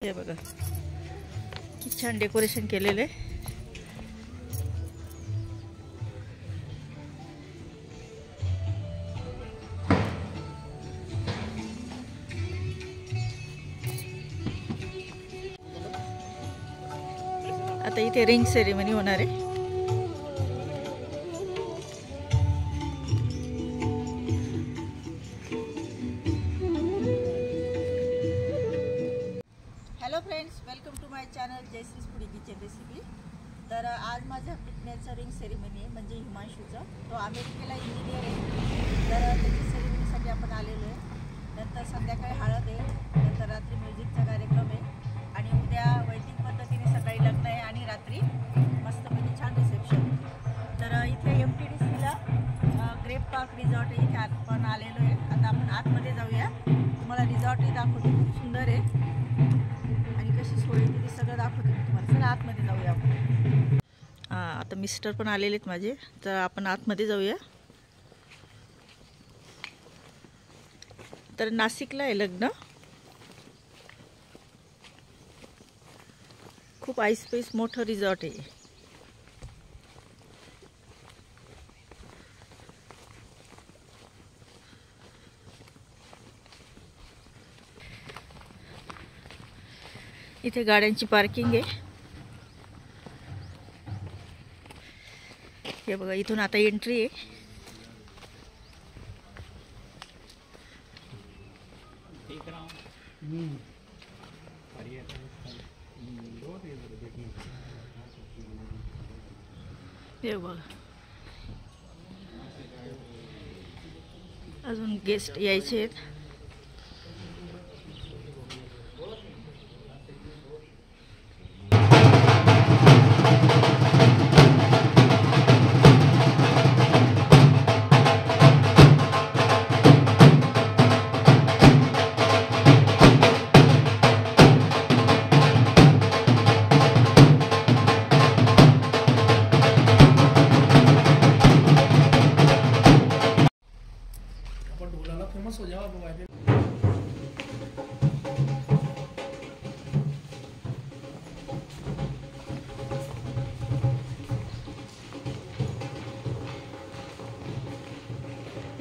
हे बघा किती छान डेकोरेशन केलेले आहे। आता इथे रिंग सेरेमनी होणार आहे। Hello friends, welcome to my channel Jayshree food kitchen recipe. तर आज माझ्या पुतण्याचं रिंग सेरेमनी आहे, म्हणजे हिमांशूचा। तो अमेरिकेला इंजिनियर आहे, तर त्याची सेरेमनीसाठी आपण आलेलो आहे। नंतर संध्याकाळी हळद आहे, नंतर रात्री म्युझिकचा कार्यक्रम आहे आणि उद्या वैदिक पद्धतीने सकाळी लग्न आहे आणि रात्री मस्तपैकी छान रिसेप्शन। तर इथे MTDCला ग्रेप पार्क रिसॉर्ट आहे, इथे आपण आलेलो आहे। आता आपण आतमध्ये जाऊया, तुम्हाला रिसॉर्टही दाखवतो, खूप सुंदर आहे आणि कशी सोय आहे ते सगळं दाखवतो मी तुम्हाला। चला आतमध्ये जाऊया आपण। आता मिस्टर पण आलेले आहेत माझे, तर आपण आतमध्ये जाऊया। तर नाशिकला आहे लग्न, खूप आईस्पेस मोठं रिसॉर्ट आहे। इथे गाड्यांची पार्किंग आहे। हे बघा इथून आता एंट्री आहे। हे बघा अजून गेस्ट यायचे आहेत। फेमस हो जाओ अब वायदे।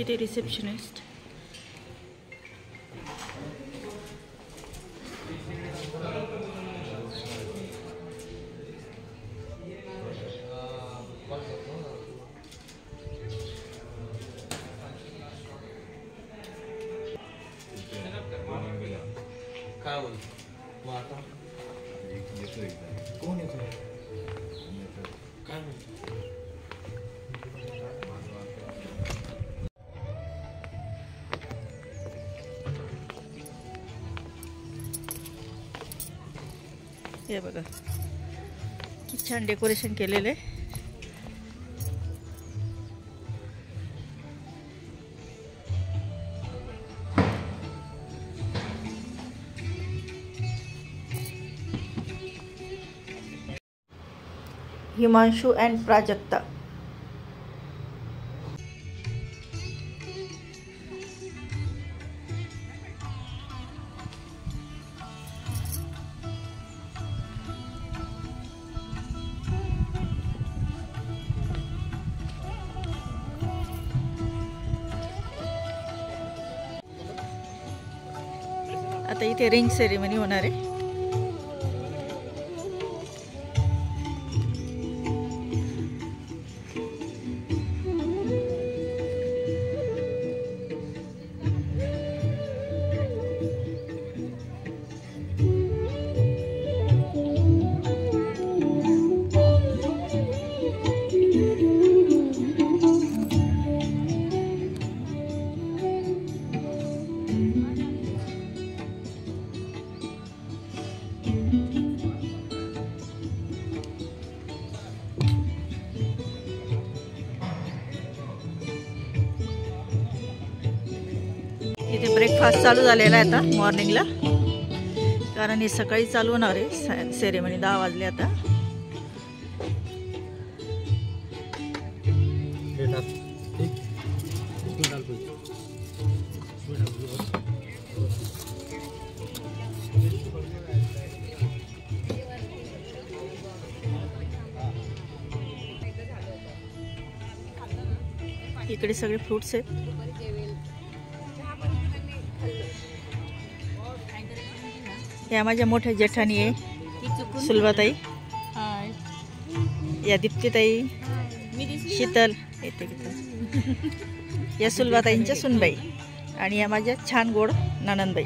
इथे रिसेप्शनिस्ट काय बोल मग आता कोण येतो काय म्हणतो? हे बघा किती छान डेकोरेशन केलेले आहे। हिमांशु एंड प्राजक्ता। आता इथे रिंग सेरेमनी होणार आहे। इथे ब्रेकफास्ट चालू झालेला आहे आता मॉर्निंगला, कारण हे सकाळी चालू होणार आहे सेरेमनी। 10 वाजले आता। इकडे सगळे फ्रुट्स आहेत. या माझ्या मोठ्या जेठानी आहे सुलभाताई, या दीप्तीताई, शीतल येते या सुलभाताईंच्या सुनबाई, आणि या माझ्या छान गोड ननंदबाई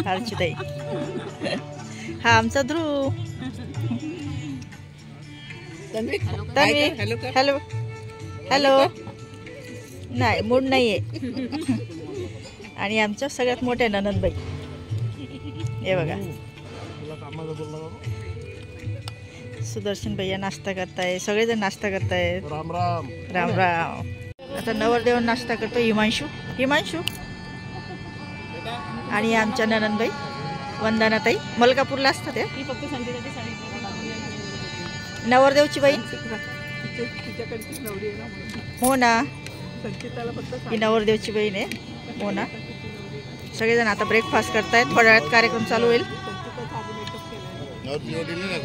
अर्चिताई. हा आमचा ध्रुव. Tanvi hello hello. नाही मूड नाही आहे. आणि आमच्या सगळ्यात मोठ्या ननंदबाई हे बघा. सुदर्शन भैया नाश्ता करताय, सगळेजण नाश्ता करतायत. राम राम राम राम. आता नवरदेव नाश्ता करतो हिमांशू. आणि आमच्या ननंदबाई वंदनाताई मलकापूरला असतात. नवरदेवची बाई हो ना, ही नवरदेवची बहीण आहे. हो ना. सगळेजण आता ब्रेकफास्ट करतायत. थोड्या वेळात कार्यक्रम चालू होईल.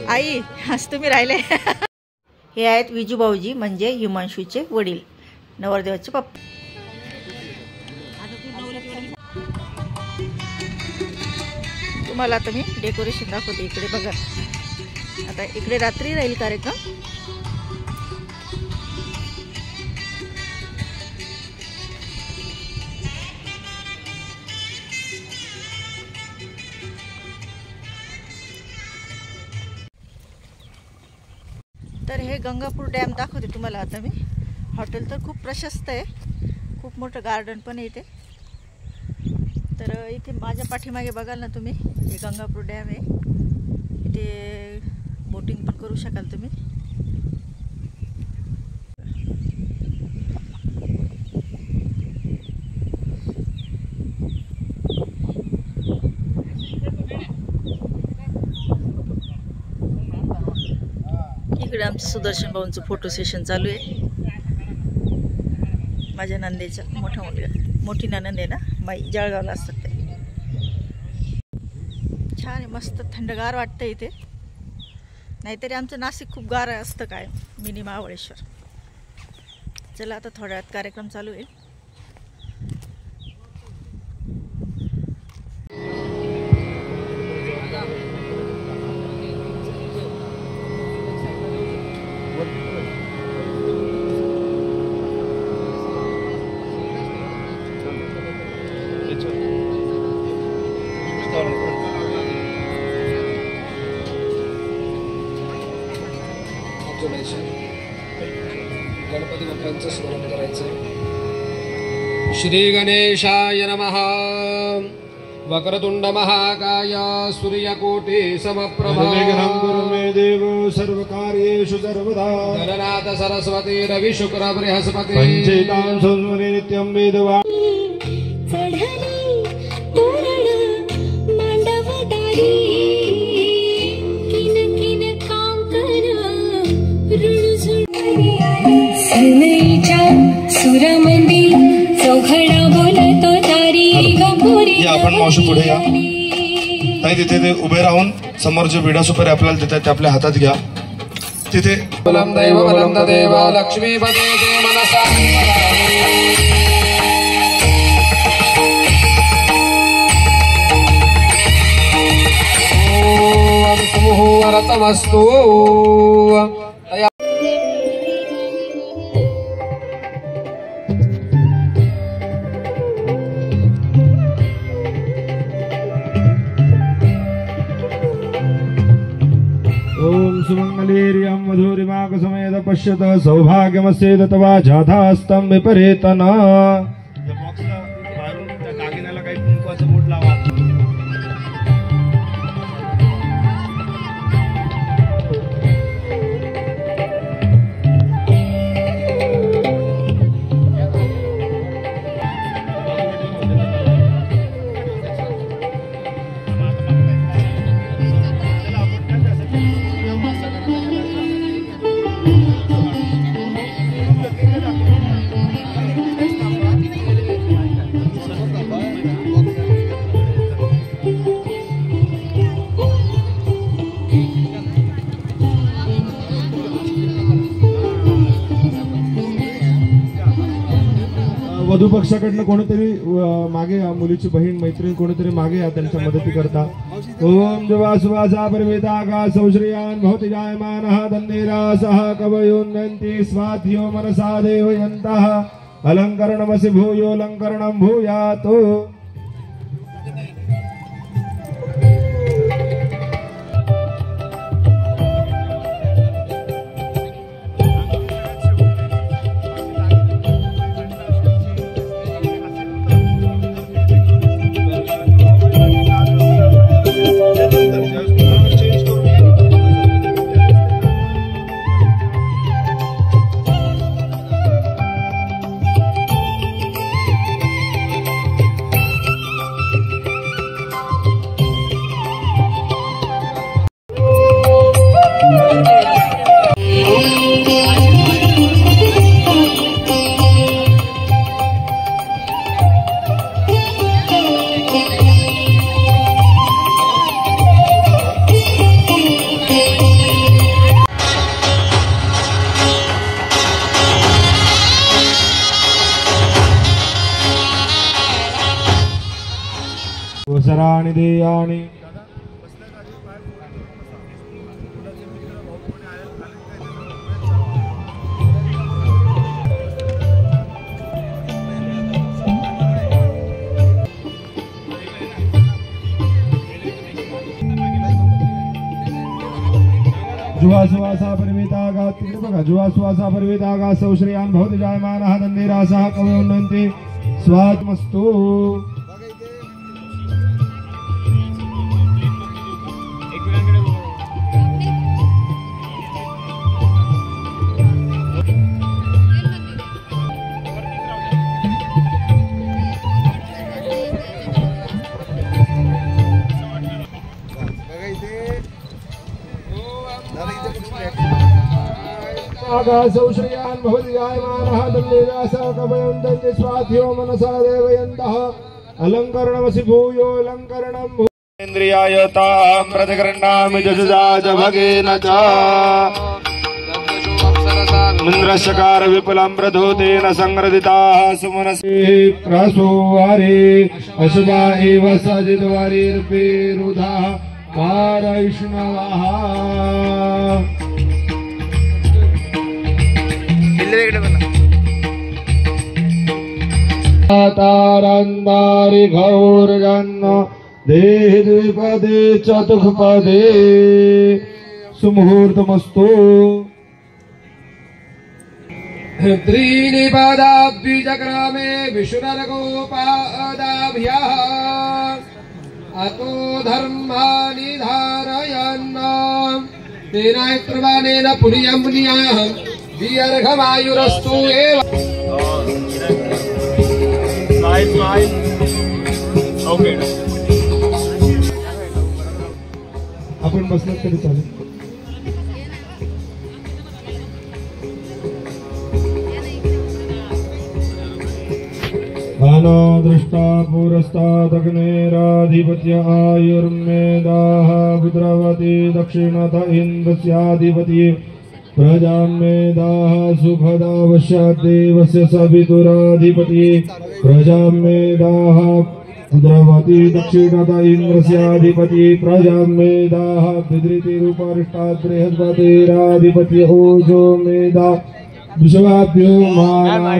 आई आज तुम्ही राहिले. हे आहेत विजू भाऊजी, म्हणजे हिमांशूचे वडील, नवरदेवाचे पप्पा. तुम्हाला आता मी डेकोरेशन दाखवते. इकडे बघा. आता इकडे रात्री राहील कार्यक्रम. तर हे गंगापूर डॅम दाखवते तुम्हाला आता मी. हॉटेल तर खूप प्रशस्त आहे, खूप मोठं गार्डन पण आहे इथे. तर इथे माझ्या पाठीमागे बघाल ना तुम्ही, हे गंगापूर डॅम आहे. इथे बोटिंग पण करू शकाल तुम्ही. इकडे आमचं सुदर्शन भाऊंचं फोटो सेशन चालू आहे. माझ्या नंदेचा मोठा मुलगा, मोठी ननंद आहे ना माई, जळगावला असतात ते. छान आहे, मस्त थंडगार वाटतं इथे. नाहीतरी आमचं नाशिक खूप गार असतं काय, मिनी महाबळेश्वर. चला आता थोड्या वेळात कार्यक्रम चालू होईल. गणपती बाप्पांचं स्मरण करायचं. श्री गणेशाय नमः. वक्रतुंड महाकाय सूर्यकोटि समप्रभा. मे देव सर्वकार्येषु सर्वदा. गणनाथ सरस्वती रवि शुक्र बृहस्पति. पंचेतां संस्मरे नित्यं वेदवा. आपण मावशी पुढे या. ताई तिथे ते उभे राहून समोर जे विडा सुपारी आपल्याला देतात ते आपल्या हातात घ्या. तिथे बलम दैव बलंत देव लक्ष्मी पदे मनसा. ओम सुमुहूर्तमस्तु. सुमंगलीर्यं मधुरिमाकसमेत पश्यत सौभाग्यमस्येत तवा जाधास्तं विपरीतना. या बॉक्सला बाहेरून त्या कागिनाला काही कुंकवाचं बोट लावा. वधू पक्षाकडनं कोणीतरी मागे या, मुलीची बहीण मैत्रीण कोणीतरी मागे या, त्यांच्या मदती करता. ओम जुवा सुवासा परिवेता का सौश्रियान भवति जायमानः दन्नेरासः कवयोन्नन्ति स्वाध्यो मनसा देवयन्तः अलङ्करणमसि भूयोऽलङ्करणं भूयात्. वसराणि देयानि जुवासुवासा परिवेतागा तिकडे बघा जुवासुवासा परिवेतागा सौश्रियान भवति जायमानः दन्नेरासः कवयोन्नन्ति स्वात्मस्तु. सौश्रियान भवति जायमानः दन्नेरासः कवयोन्नन्ति स्वाध्यो मनसा देवयन्तः अलङ्करणमसि भूयोऽलङ्करणं. इन्द्रियायतां प्रतिगृह्णामि जजजाज भगेन च इन्द्रशकार विपुलं प्रधूतेन संरदिताः सुमनसि प्रसूवारे अशुभा एव सजिद्वारिर्विरुधः कारैष्णवः. तारन्दारि घौर्जन्म देहि द्विपदे चतुःपदे सुमुहूर्तमस्तु. त्रीणि पादाब्द्विचक्रमे विशुनरगोपादाभ्यः अतो धर्माणि धारयन् तेन प्रमाणेन पुण्यं पुण्याः दीर्घमायुरस्तु एव. आपण बसलात तरी चालेल. दृष्टा पुरस्तादग्नेराधिपत्य आयुर्मेदाः पुत्रवती दक्षिणत इन्द्रस्याधिपति प्रजां मेदाः सुखदा वश्याद्देवस्य सवितुराधिपति प्रजां मेदाः पुत्रवती दक्षिणत इन्द्रस्याधिपति प्रजां मेदाः विधृतिरूपरिष्टात् बृहस्पतिराधिपति ओजो मेधा विश्वाभ्यो माना.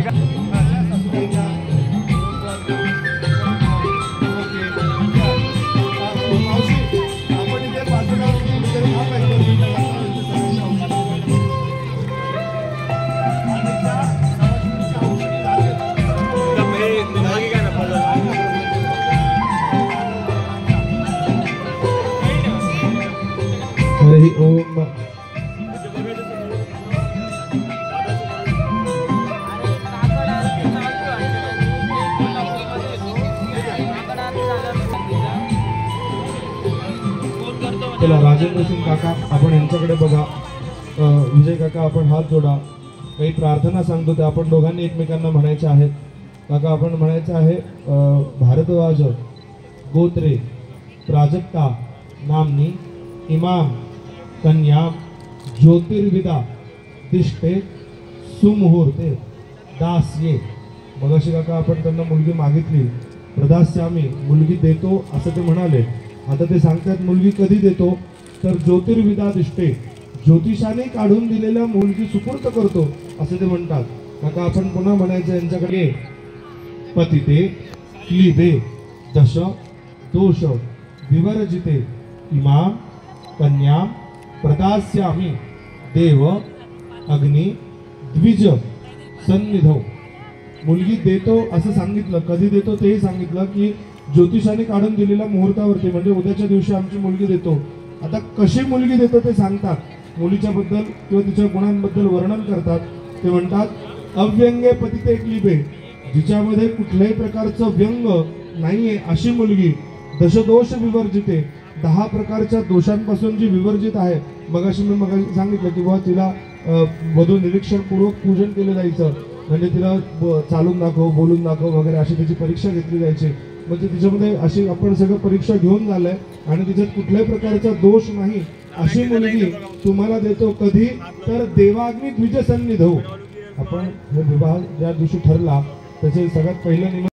हरि ओम. चला राजेंद्र सिंग काका आपण यांच्याकडे बघा. विजय काका आपण हात जोडा. काही प्रार्थना सांगतो ते आपण दोघांनी एकमेकांना म्हणायचे आहेत. काका आपण म्हणायचे आहे भारद्वाज गोत्रे प्राजक्ता नामनी इमाम कन्या ज्योतिर्विदा दिष्टे सुमुहूर्ते दास्ये मगाशी काका आपण त्यांना मुलगी मागितली, प्रदास्यामी मुलगी देतो असं ते म्हणाले. आता ते सांगतात मुलगी कधी देतो तर ज्योतिर्विदादिष्टे, ज्योतिषाने काढून दिलेल्या मुलगी सुपूर्त करतो असं ते म्हणतात. काका आपण पुन्हा म्हणायचं यांच्याकडे, पतिते क्लीबे दश दोष विवर्जिते इमाम कन्या प्रदास्यामी देव अग्नी द्विज सन्निधौ. मुलगी देतो असं सांगितलं, कधी देतो तेही सांगितलं की ज्योतिषाने काढून दिलेल्या मुहूर्तावरती, म्हणजे उद्याच्या दिवशी आमची मुलगी देतो. आता कशी मुलगी देतो ते सांगतात, मुलीच्या बद्दल किंवा तिच्या गुणांबद्दल वर्णन करतात. ते म्हणतात अव्यंगे पतिते क्लीबे, जिच्यामध्ये कुठल्याही प्रकारचं व्यंग नाहीये अशी मुलगी. दशदोष विवर्जिते, 10 प्रकारच्या दोषांपासून जी विवर्जित आहे. मगाशी मी सांगितलं की बुवा तिला वधू निरीक्षणपूर्वक पूजन केलं जायचं, म्हणजे तिला चालून दाखव, बोलून दाखव वगैरे अशी त्याची परीक्षा घेतली जायची. म्हणजे तिच्यामध्ये अशी आपण सगळं परीक्षा घेऊन झालंय आणि तिच्यात कुठल्याही प्रकारचा दोष नाही अशी मुलगी तुम्हाला देतो. कधी तर देवाग्नी द्विज सन्निधौ. आपण हे विवाह ज्या दिवशी ठरला त्याचे सगळ्यात पहिलं निमित्त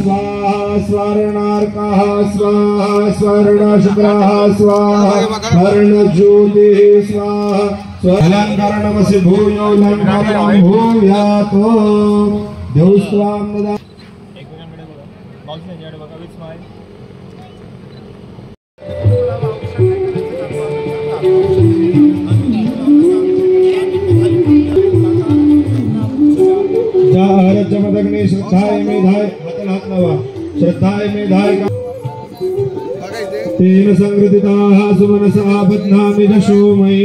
स्वाहा स्वर्णार्कः स्वाहा स्वर्णशुक्रः स्वाहा स्वर्णज्योतिः स्वाहा स्वलंकरणमसि भूयो लंकरणं भूयातो देवस्वाम नदा. जमदग्नि श्रद्धाय मेधाय, हात लावा, श्रद्धाय मेधाय तेन संगृहीताः सुमनसा बध्नामि दशोमयी.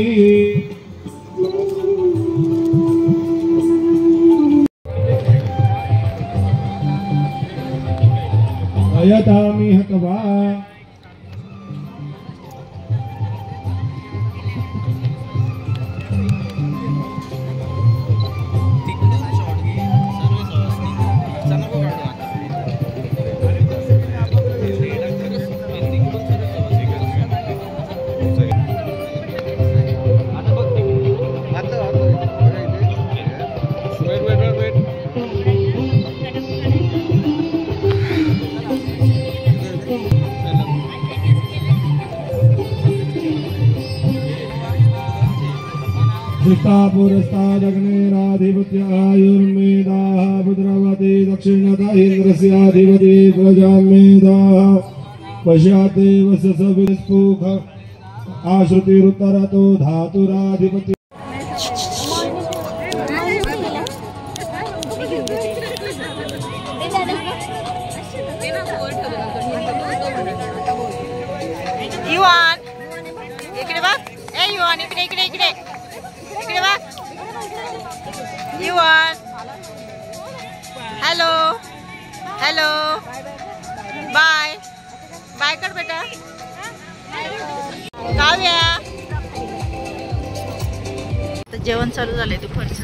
अयतामि हतवा धृतापुरस्तादग्नेराधिपत्यायुर्मेधाः भद्रवती दक्षिणतः इन्द्रस्याधिपति प्रजामेधाः पश्याते वससविस्फुख आश्रुतिरुत्तरतो धातुराधिपति. युवान इकडे बघ, ए युवान इकडे इकडे इकडे इकडे बघ. युवान हॅलो हॅलो बाय बाय कर बेटा. काव्या जेवण चालू झालंय दुपारचं.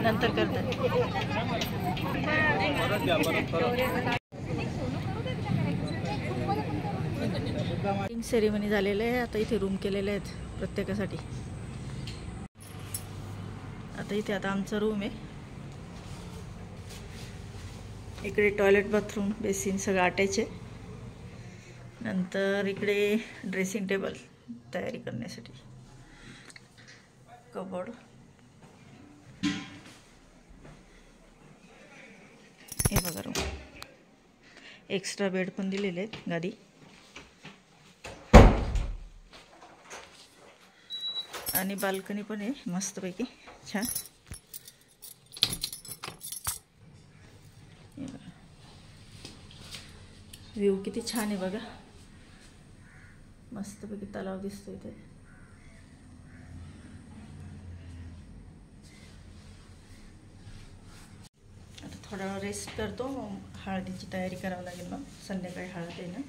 नंतर करतात. सेरेमनी झालेलं आहे. आता इथे रूम केलेले आहेत प्रत्येकासाठी. आता आमचा रूम आहे. इकडे टॉयलेट, बाथरूम, बेसिन सगळं अटॅच आहे. नंतर इकडे ड्रेसिंग टेबल तयारी करण्यासाठी, कबोर्ड, हे बघा रूम. एक्स्ट्रा बेड पण दिलेले आहेत, गादी. आणि बाल्कनी पण आहे मस्तपैकी छान. व्ह्यू किती छान आहे बघा. मस्तपैकी तलाव दिसतो इथे. आता थोडा रेस्ट करतो. मग हळदीची तयारी करावी लागेल. मग संध्याकाळी हळद आहे ना.